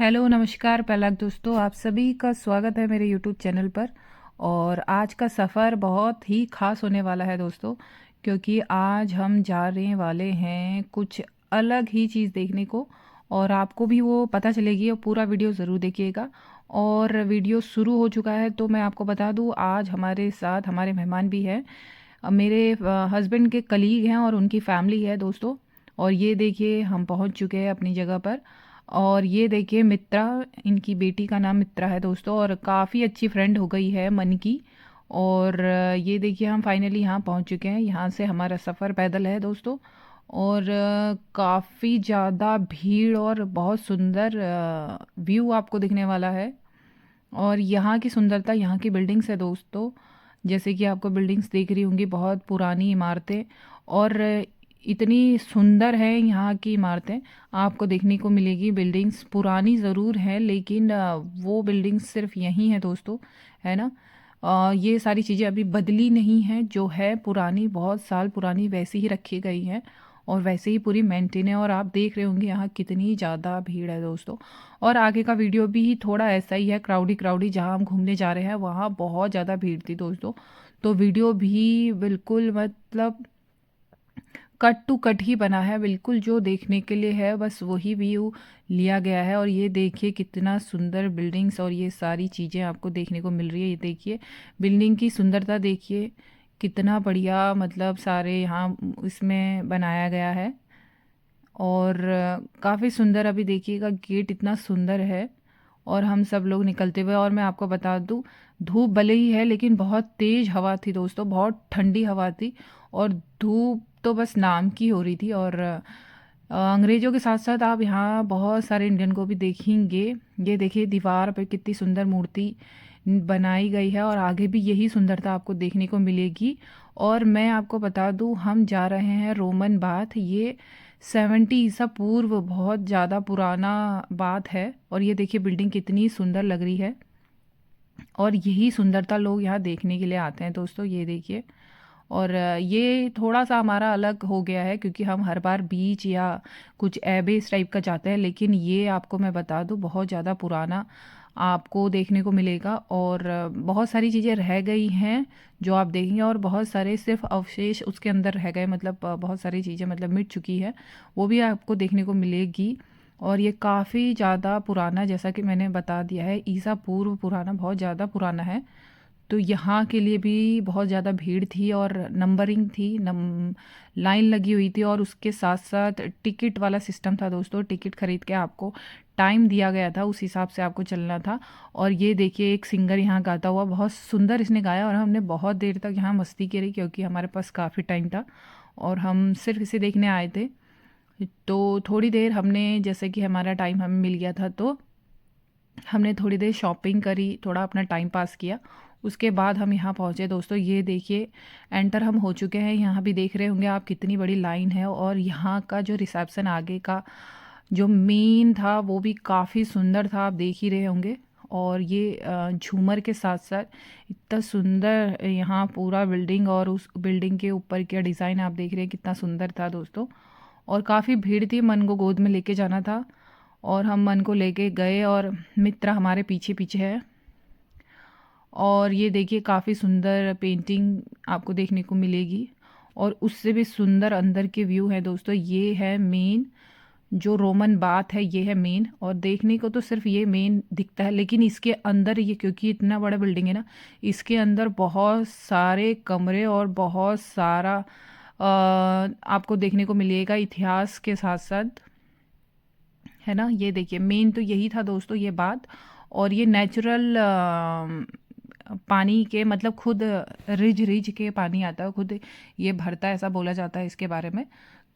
Hello नमस्कार पहला दोस्तों, आप सभी का स्वागत है मेरे यूट्यूब चैनल पर। और आज का सफ़र बहुत ही ख़ास होने वाला है दोस्तों, क्योंकि आज हम जा रहे वाले हैं कुछ अलग ही चीज़ देखने को। और आपको भी वो पता चलेगी और पूरा वीडियो ज़रूर देखिएगा। और वीडियो शुरू हो चुका है तो मैं आपको बता दूँ, आज हमारे साथ हमारे मेहमान भी हैं। मेरे हस्बैंड के कलीग हैं और उनकी फैमिली है दोस्तों। और ये देखिए हम पहुंच चुके हैं अपनी जगह पर। और ये देखिए मित्रा, इनकी बेटी का नाम मित्रा है दोस्तों, और काफ़ी अच्छी फ्रेंड हो गई है मन की। और ये देखिए हम फाइनली यहाँ पहुँच चुके हैं। यहाँ से हमारा सफ़र पैदल है दोस्तों। और काफ़ी ज़्यादा भीड़ और बहुत सुंदर व्यू आपको दिखने वाला है। और यहाँ की सुंदरता, यहाँ की बिल्डिंग्स है दोस्तों। जैसे कि आपको बिल्डिंग्स दिख रही होंगी, बहुत पुरानी इमारतें। और इतनी सुंदर है यहाँ की इमारतें, आपको देखने को मिलेगी। बिल्डिंग्स पुरानी ज़रूर है लेकिन वो बिल्डिंग्स सिर्फ यहीं है दोस्तों, है ना। ये सारी चीज़ें अभी बदली नहीं हैं, जो है पुरानी, बहुत साल पुरानी वैसी ही रखी गई हैं और वैसे ही पूरी मेंटेन है। और आप देख रहे होंगे यहाँ कितनी ज़्यादा भीड़ है दोस्तों। और आगे का वीडियो भी थोड़ा ऐसा ही है, क्राउडी क्राउडी। जहाँ हम घूमने जा रहे हैं वहाँ बहुत ज़्यादा भीड़ थी दोस्तों। तो वीडियो भी बिल्कुल मतलब कट टू कट ही बना है, बिल्कुल जो देखने के लिए है बस वही व्यू लिया गया है। और ये देखिए कितना सुंदर बिल्डिंग्स और ये सारी चीज़ें आपको देखने को मिल रही है। ये देखिए बिल्डिंग की सुंदरता, देखिए कितना बढ़िया, मतलब सारे यहाँ इसमें बनाया गया है। और काफ़ी सुंदर, अभी देखिएगा गेट इतना सुंदर है। और हम सब लोग निकलते हुए, और मैं आपको बता दूं, धूप भले ही है लेकिन बहुत तेज़ हवा थी दोस्तों, बहुत ठंडी हवा थी। और धूप तो बस नाम की हो रही थी। और अंग्रेज़ों के साथ साथ आप यहाँ बहुत सारे इंडियन को भी देखेंगे। ये देखिए दीवार पे कितनी सुंदर मूर्ति बनाई गई है और आगे भी यही सुंदरता आपको देखने को मिलेगी। और मैं आपको बता दूं, हम जा रहे हैं रोमन बाथ। ये 70 ईसा पूर्व बहुत ज़्यादा पुराना बात है। और ये देखिए बिल्डिंग कितनी सुंदर लग रही है। और यही सुंदरता लोग यहाँ देखने के लिए आते हैं दोस्तों, ये देखिए। और ये थोड़ा सा हमारा अलग हो गया है क्योंकि हम हर बार बीच या कुछ एबे इस टाइप का जाते हैं, लेकिन ये आपको मैं बता दूँ बहुत ज़्यादा पुराना आपको देखने को मिलेगा। और बहुत सारी चीज़ें रह गई हैं जो आप देखेंगे, और बहुत सारे सिर्फ अवशेष उसके अंदर रह गए, मतलब बहुत सारी चीज़ें मतलब मिट चुकी है, वो भी आपको देखने को मिलेगी। और ये काफ़ी ज़्यादा पुराना, जैसा कि मैंने बता दिया है, ईसा पूर्व पुराना, बहुत ज़्यादा पुराना है। तो यहाँ के लिए भी बहुत ज़्यादा भीड़ थी और नंबरिंग थी, लाइन लगी हुई थी। और उसके साथ साथ टिकट वाला सिस्टम था दोस्तों, टिकट खरीद के आपको टाइम दिया गया था, उस हिसाब से आपको चलना था। और ये देखिए एक सिंगर यहाँ गाता हुआ, बहुत सुंदर इसने गाया। और हमने बहुत देर तक यहाँ मस्ती करी क्योंकि हमारे पास काफ़ी टाइम था और हम सिर्फ इसे देखने आए थे। तो थोड़ी देर हमने, जैसे कि हमारा टाइम हमें मिल गया था, तो हमने थोड़ी देर शॉपिंग करी, थोड़ा अपना टाइम पास किया। उसके बाद हम यहाँ पहुँचे दोस्तों। ये देखिए एंटर हम हो चुके हैं। यहाँ भी देख रहे होंगे आप कितनी बड़ी लाइन है। और यहाँ का जो रिसेप्शन आगे का जो मेन था वो भी काफ़ी सुंदर था, आप देख ही रहे होंगे। और ये झूमर के साथ साथ इतना सुंदर यहाँ पूरा बिल्डिंग, और उस बिल्डिंग के ऊपर क्या डिज़ाइन आप देख रहे हैं, कितना सुंदर था दोस्तों। और काफ़ी भीड़ थी, मन को गोद में लेके जाना था और हम मन को लेके गए। और मित्रा हमारे पीछे पीछे है। और ये देखिए काफ़ी सुंदर पेंटिंग आपको देखने को मिलेगी। और उससे भी सुंदर अंदर के व्यू है दोस्तों। ये है मेन जो रोमन बाथ है, ये है मेन। और देखने को तो सिर्फ ये मेन दिखता है, लेकिन इसके अंदर, ये क्योंकि इतना बड़ा बिल्डिंग है ना, इसके अंदर बहुत सारे कमरे और बहुत सारा आपको देखने को मिलेगा इतिहास के साथ साथ, है ना। ये देखिए मेन तो यही था दोस्तों, ये बात। और ये नेचुरल पानी के, मतलब खुद रिज रिज के पानी आता है, खुद ये भरता है, ऐसा बोला जाता है इसके बारे में।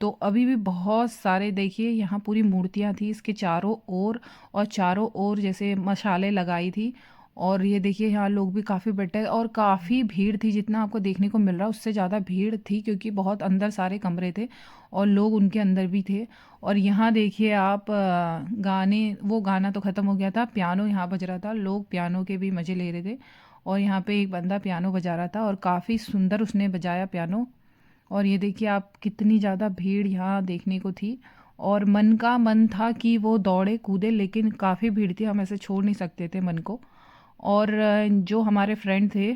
तो अभी भी बहुत सारे, देखिए यहाँ पूरी मूर्तियाँ थी इसके चारों ओर, और चारों ओर जैसे मशाले लगाई थी। और ये देखिए यहाँ लोग भी काफ़ी बैठे, और काफ़ी भीड़ थी, जितना आपको देखने को मिल रहा है उससे ज़्यादा भीड़ थी, क्योंकि बहुत अंदर सारे कमरे थे और लोग उनके अंदर भी थे। और यहाँ देखिए आप गाने, वो गाना तो ख़त्म हो गया था, पियानो यहाँ बज रहा था, लोग पियानो के भी मज़े ले रहे थे। और यहाँ पे एक बंदा पियानो बजा रहा था और काफ़ी सुंदर उसने बजाया पियानो। और ये देखिए आप कितनी ज़्यादा भीड़ यहाँ देखने को थी। और मन था कि वो दौड़े कूदे, लेकिन काफ़ी भीड़ थी, हम ऐसे छोड़ नहीं सकते थे मन को। और जो हमारे फ्रेंड थे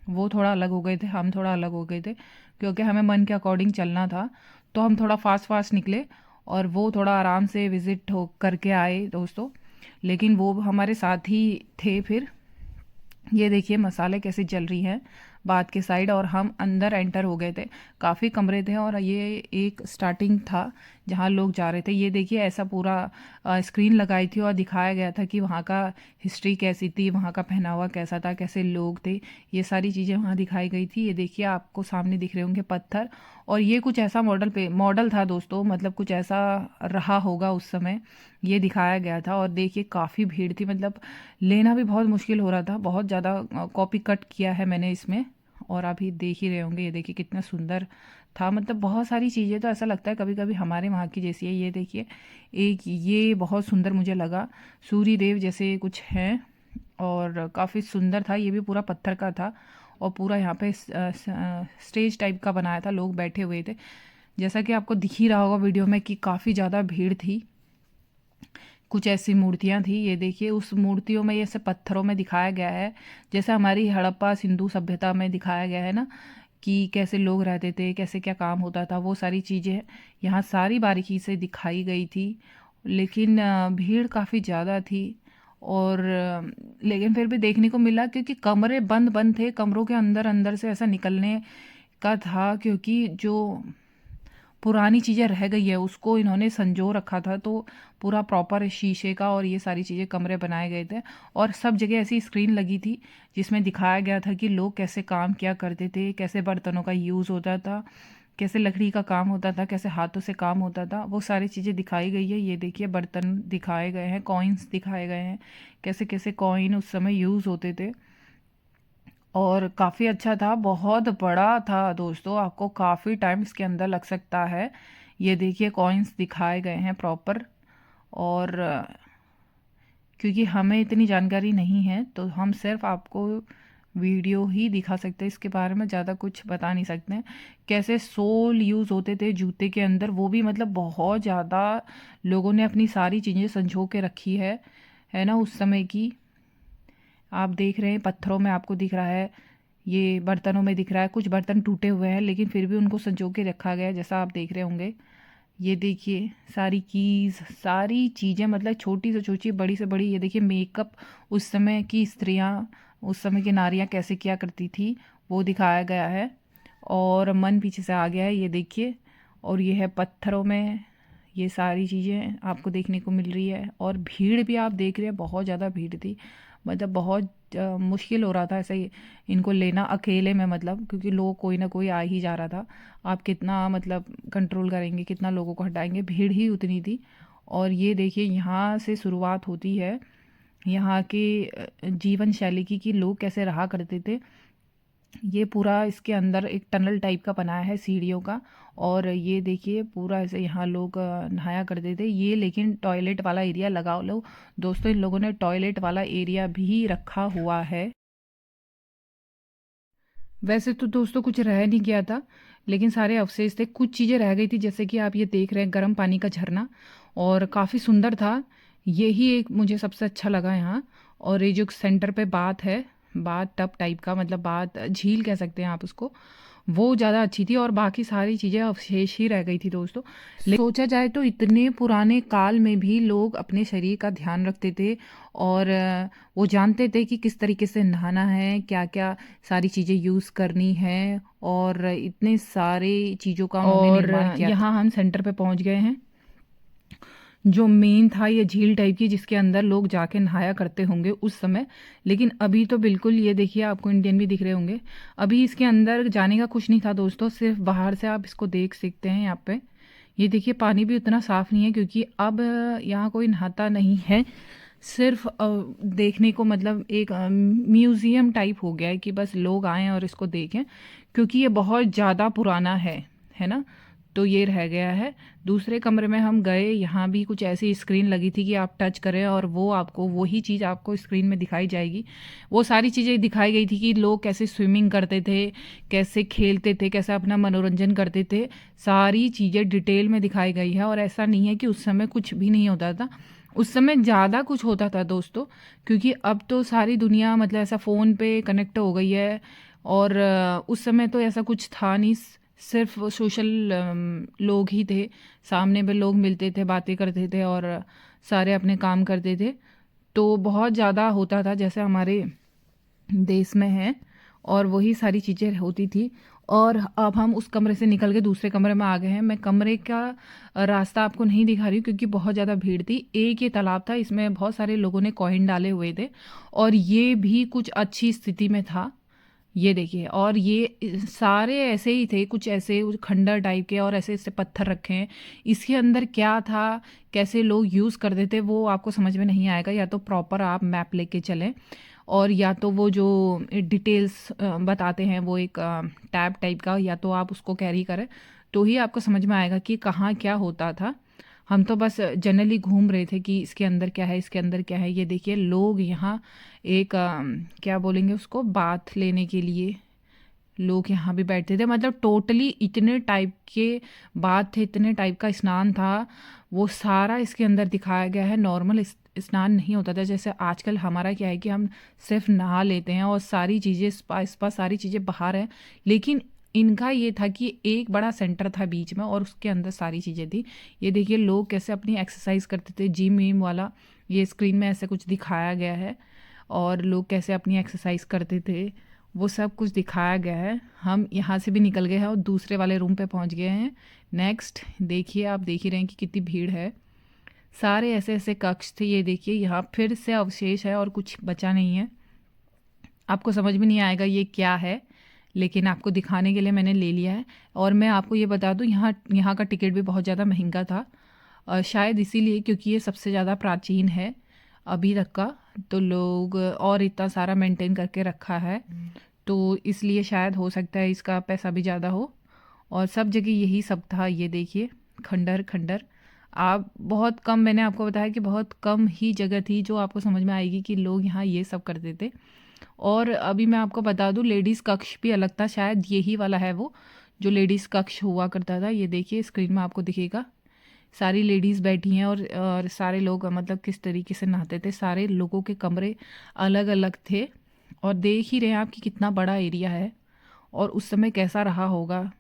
वो थोड़ा अलग हो गए थे, हम थोड़ा अलग हो गए थे, क्योंकि हमें मन के अकॉर्डिंग चलना था। तो हम थोड़ा फास्ट फास्ट निकले और वो थोड़ा आराम से विज़िट हो करके आए दोस्तों। लेकिन वो हमारे साथ ही थे फिर। ये देखिए मसाले कैसे जल रही हैं बात के साइड, और हम अंदर एंटर हो गए थे। काफ़ी कमरे थे और ये एक स्टार्टिंग था जहाँ लोग जा रहे थे। ये देखिए ऐसा पूरा स्क्रीन लगाई थी और दिखाया गया था कि वहाँ का हिस्ट्री कैसी थी, वहाँ का पहनावा कैसा था, कैसे लोग थे, ये सारी चीज़ें वहाँ दिखाई गई थी। ये देखिए आपको सामने दिख रहे होंगे पत्थर, और ये कुछ ऐसा मॉडल था दोस्तों, मतलब कुछ ऐसा रहा होगा उस समय, ये दिखाया गया था। और देखिए काफ़ी भीड़ थी, मतलब लेना भी बहुत मुश्किल हो रहा था, बहुत ज़्यादा कॉपी कट किया है मैंने इसमें, और अभी देख ही रहे होंगे। ये देखिए कितना सुंदर था, मतलब बहुत सारी चीज़ें तो ऐसा लगता है कभी कभी हमारे वहाँ की जैसी है। ये देखिए एक ये बहुत सुंदर मुझे लगा, सूर्य देव जैसे कुछ हैं, और काफ़ी सुंदर था। ये भी पूरा पत्थर का था और पूरा यहाँ पे स्टेज टाइप का बनाया था, लोग बैठे हुए थे। जैसा कि आपको दिख ही रहा होगा वीडियो में कि काफ़ी ज़्यादा भीड़ थी। कुछ ऐसी मूर्तियाँ थी, ये देखिए उस मूर्तियों में ये ऐसे पत्थरों में दिखाया गया है, जैसे हमारी हड़प्पा सिंधु सभ्यता में दिखाया गया है ना, कि कैसे लोग रहते थे, कैसे क्या काम होता था, वो सारी चीज़ें यहाँ सारी बारीकी से दिखाई गई थी। लेकिन भीड़ काफ़ी ज़्यादा थी, और लेकिन फिर भी देखने को मिला, क्योंकि कमरे बंद बंद थे, कमरों के अंदर अंदर से ऐसा निकलने का था, क्योंकि जो पुरानी चीज़ें रह गई है उसको इन्होंने संजो रखा था। तो पूरा प्रॉपर शीशे का और ये सारी चीज़ें कमरे बनाए गए थे, और सब जगह ऐसी स्क्रीन लगी थी जिसमें दिखाया गया था कि लोग कैसे काम किया करते थे, कैसे बर्तनों का यूज़ होता था, कैसे लकड़ी का काम होता था, कैसे हाथों से काम होता था, वो सारी चीज़ें दिखाई गई है। ये देखिए बर्तन दिखाए गए हैं, कॉइन्स दिखाए गए हैं, कैसे कैसे कॉइन उस समय यूज़ होते थे। और काफ़ी अच्छा था, बहुत बड़ा था दोस्तों, आपको काफ़ी टाइम इसके अंदर लग सकता है। ये देखिए कॉइन्स दिखाए गए हैं प्रॉपर, और क्योंकि हमें इतनी जानकारी नहीं है तो हम सिर्फ आपको वीडियो ही दिखा सकते हैं, इसके बारे में ज़्यादा कुछ बता नहीं सकते हैं। कैसे सोल यूज़ होते थे जूते के अंदर, वो भी मतलब बहुत ज़्यादा लोगों ने अपनी सारी चीज़ें संजो के रखी है ना उस समय की। आप देख रहे हैं पत्थरों में आपको दिख रहा है, ये बर्तनों में दिख रहा है, कुछ बर्तन टूटे हुए हैं लेकिन फिर भी उनको संजो के रखा गया है, जैसा आप देख रहे होंगे। ये देखिए सारी कीज़, सारी चीज़ें, मतलब छोटी से छोटी बड़ी से बड़ी। ये देखिए मेकअप, उस समय की स्त्रियां, उस समय की नारियां कैसे किया करती थी, वो दिखाया गया है। और मन पीछे से आ गया है, ये देखिए। और ये है पत्थरों में, ये सारी चीज़ें आपको देखने को मिल रही है। और भीड़ भी आप देख रहे हैं, बहुत ज़्यादा भीड़ थी, मतलब बहुत मुश्किल हो रहा था ऐसे ही इनको लेना अकेले में, मतलब क्योंकि लोग कोई ना कोई आ ही जा रहा था। आप कितना मतलब कंट्रोल करेंगे, कितना लोगों को हटाएंगे, भीड़ ही उतनी थी। और ये देखिए यहाँ से शुरुआत होती है यहाँ के जीवन शैली की, कि लोग कैसे रहा करते थे। ये पूरा इसके अंदर एक टनल टाइप का बनाया है सीढ़ियों का, और ये देखिए पूरा ऐसे यहाँ लोग नहाया करते थे। ये लेकिन टॉयलेट वाला एरिया लगा लो दोस्तों, इन लोगों ने टॉयलेट वाला एरिया भी रखा हुआ है। वैसे तो दोस्तों कुछ रह नहीं गया था, लेकिन सारे अवशेष थे, कुछ चीज़ें रह गई थी, जैसे कि आप ये देख रहे हैं गर्म पानी का झरना, और काफ़ी सुंदर था। यही एक मुझे सबसे अच्छा लगा यहाँ। और ये जो सेंटर पे बात है, बात टब टाइप का, मतलब बात झील कह सकते हैं आप उसको, वो ज़्यादा अच्छी थी, और बाकी सारी चीज़ें अवशेष ही रह गई थी दोस्तों। लेकिन सोचा जाए तो इतने पुराने काल में भी लोग अपने शरीर का ध्यान रखते थे, और वो जानते थे कि किस तरीके से नहाना है, क्या क्या सारी चीज़ें यूज़ करनी है, और इतने सारे चीज़ों का उन्होंने निर्माण किया था। यहाँ हम सेंटर पे पहुँच गए हैं, जो मेन था ये झील टाइप की, जिसके अंदर लोग जाके नहाया करते होंगे उस समय। लेकिन अभी तो बिल्कुल, ये देखिए आपको इंडियन भी दिख रहे होंगे, अभी इसके अंदर जाने का कुछ नहीं था दोस्तों, सिर्फ बाहर से आप इसको देख सकते हैं। यहाँ पे ये देखिए पानी भी उतना साफ़ नहीं है, क्योंकि अब यहाँ कोई नहाता नहीं है, सिर्फ देखने को, मतलब एक म्यूज़ियम टाइप हो गया है कि बस लोग आएँ और इसको देखें, क्योंकि ये बहुत ज़्यादा पुराना है ना। तो ये रह गया है। दूसरे कमरे में हम गए, यहाँ भी कुछ ऐसी स्क्रीन लगी थी कि आप टच करें और वो आपको वही चीज़ आपको स्क्रीन में दिखाई जाएगी। वो सारी चीज़ें दिखाई गई थी कि लोग कैसे स्विमिंग करते थे, कैसे खेलते थे, कैसे अपना मनोरंजन करते थे। सारी चीज़ें डिटेल में दिखाई गई है। और ऐसा नहीं है कि उस समय कुछ भी नहीं होता था, उस समय ज़्यादा कुछ होता था दोस्तों, क्योंकि अब तो सारी दुनिया मतलब ऐसा फ़ोन पे कनेक्ट हो गई है। और उस समय तो ऐसा कुछ था नहीं, सिर्फ सोशल लोग ही थे, सामने पे लोग मिलते थे, बातें करते थे और सारे अपने काम करते थे। तो बहुत ज़्यादा होता था जैसे हमारे देश में है, और वही सारी चीज़ें होती थी। और अब हम उस कमरे से निकल के दूसरे कमरे में आ गए हैं। मैं कमरे का रास्ता आपको नहीं दिखा रही हूँ क्योंकि बहुत ज़्यादा भीड़ थी। एक ये तालाब था, इसमें बहुत सारे लोगों ने कॉइन डाले हुए थे और ये भी कुछ अच्छी स्थिति में था। ये देखिए, और ये सारे ऐसे ही थे, कुछ ऐसे खंडर टाइप के और ऐसे ऐसे पत्थर रखे हैं। इसके अंदर क्या था, कैसे लोग यूज़ करते थे, वो आपको समझ में नहीं आएगा। या तो प्रॉपर आप मैप लेके चलें, और या तो वो जो डिटेल्स बताते हैं वो एक टैब टाइप का, या तो आप उसको कैरी करें, तो ही आपको समझ में आएगा कि कहाँ क्या होता था। हम तो बस जनरली घूम रहे थे कि इसके अंदर क्या है, इसके अंदर क्या है। ये देखिए, लोग यहाँ एक क्या बोलेंगे उसको, बाथ लेने के लिए लोग यहाँ भी बैठते थे। मतलब टोटली इतने टाइप के बाथ थे, इतने टाइप का स्नान था, वो सारा इसके अंदर दिखाया गया है। नॉर्मल स्नान नहीं होता था जैसे आजकल हमारा क्या है कि हम सिर्फ नहा लेते हैं और सारी चीज़ें स्पा स्पा सारी चीज़ें बाहर हैं। लेकिन इनका ये था कि एक बड़ा सेंटर था बीच में और उसके अंदर सारी चीज़ें थी। ये देखिए, लोग कैसे अपनी एक्सरसाइज करते थे, जिम विम वाला ये स्क्रीन में ऐसे कुछ दिखाया गया है। और लोग कैसे अपनी एक्सरसाइज करते थे, वो सब कुछ दिखाया गया है। हम यहाँ से भी निकल गए हैं और दूसरे वाले रूम पे पहुँच गए हैं। नेक्स्ट देखिए, आप देख ही रहे हैं कि कितनी भीड़ है। सारे ऐसे ऐसे कक्ष थे। ये देखिए, यहाँ फिर से अवशेष है और कुछ बचा नहीं है। आपको समझ में नहीं आएगा ये क्या है, लेकिन आपको दिखाने के लिए मैंने ले लिया है। और मैं आपको ये बता दूँ, यहाँ यहाँ का टिकट भी बहुत ज़्यादा महंगा था। शायद इसीलिए, क्योंकि ये सबसे ज़्यादा प्राचीन है अभी तक का, तो लोग और इतना सारा मेंटेन करके रखा है, तो इसलिए शायद हो सकता है इसका पैसा भी ज़्यादा हो। और सब जगह यही सब था। ये देखिए, खंडर खंडर। आप बहुत कम, मैंने आपको बताया कि बहुत कम ही जगह थी जो आपको समझ में आएगी कि लोग यहाँ ये सब करते थे। और अभी मैं आपको बता दूँ, लेडीज़ कक्ष भी अलग था, शायद यही वाला है वो जो लेडीज़ कक्ष हुआ करता था। ये देखिए, स्क्रीन में आपको दिखेगा, सारी लेडीज़ बैठी हैं और सारे लोग मतलब किस तरीके से नहाते थे। सारे लोगों के कमरे अलग अलग थे और देख ही रहे हैं आप कि कितना बड़ा एरिया है और उस समय कैसा रहा होगा,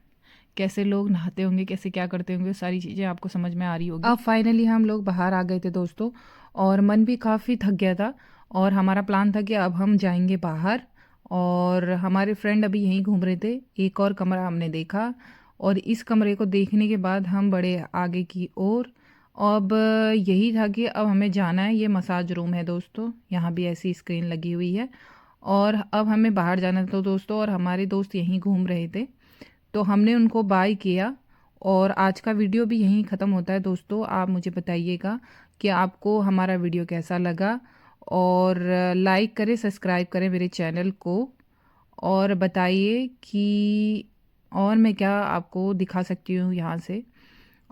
कैसे लोग नहाते होंगे, कैसे क्या करते होंगे, सारी चीज़ें आपको समझ में आ रही होगी। अब फाइनली हम लोग बाहर आ गए थे दोस्तों, और मन भी काफ़ी थक गया था। और हमारा प्लान था कि अब हम जाएंगे बाहर, और हमारे फ्रेंड अभी यहीं घूम रहे थे। एक और कमरा हमने देखा और इस कमरे को देखने के बाद हम बड़े आगे की ओर। अब यही था कि अब हमें जाना है। ये मसाज रूम है दोस्तों, यहाँ भी ऐसी स्क्रीन लगी हुई है। और अब हमें बाहर जाना था दोस्तों, और हमारे दोस्त यहीं घूम रहे थे, तो हमने उनको बाय किया। और आज का वीडियो भी यहीं ख़त्म होता है दोस्तों। आप मुझे बताइएगा कि आपको हमारा वीडियो कैसा लगा, और लाइक करें, सब्सक्राइब करें मेरे चैनल को, और बताइए कि और मैं क्या आपको दिखा सकती हूँ यहाँ से।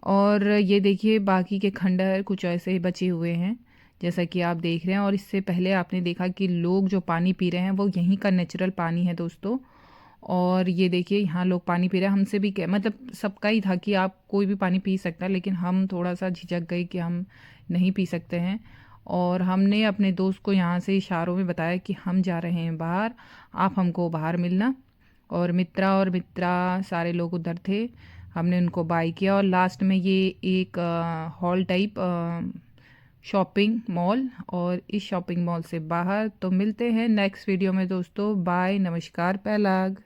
और ये देखिए, बाकी के खंडहर कुछ ऐसे ही बचे हुए हैं जैसा कि आप देख रहे हैं। और इससे पहले आपने देखा कि लोग जो पानी पी रहे हैं वो यहीं का नेचुरल पानी है दोस्तों। और ये देखिए, यहाँ लोग पानी पी रहे हैं। हमसे भी क्या मतलब, सबका ही था कि आप कोई भी पानी पी सकता है, लेकिन हम थोड़ा सा झिझक गए कि हम नहीं पी सकते हैं। और हमने अपने दोस्त को यहाँ से इशारों में बताया कि हम जा रहे हैं बाहर, आप हमको बाहर मिलना। और मित्रा सारे लोग उधर थे, हमने उनको बाय किया। और लास्ट में ये एक हॉल टाइप शॉपिंग मॉल, और इस शॉपिंग मॉल से बाहर। तो मिलते हैं नेक्स्ट वीडियो में दोस्तों। बाय, नमस्कार, पैलाग।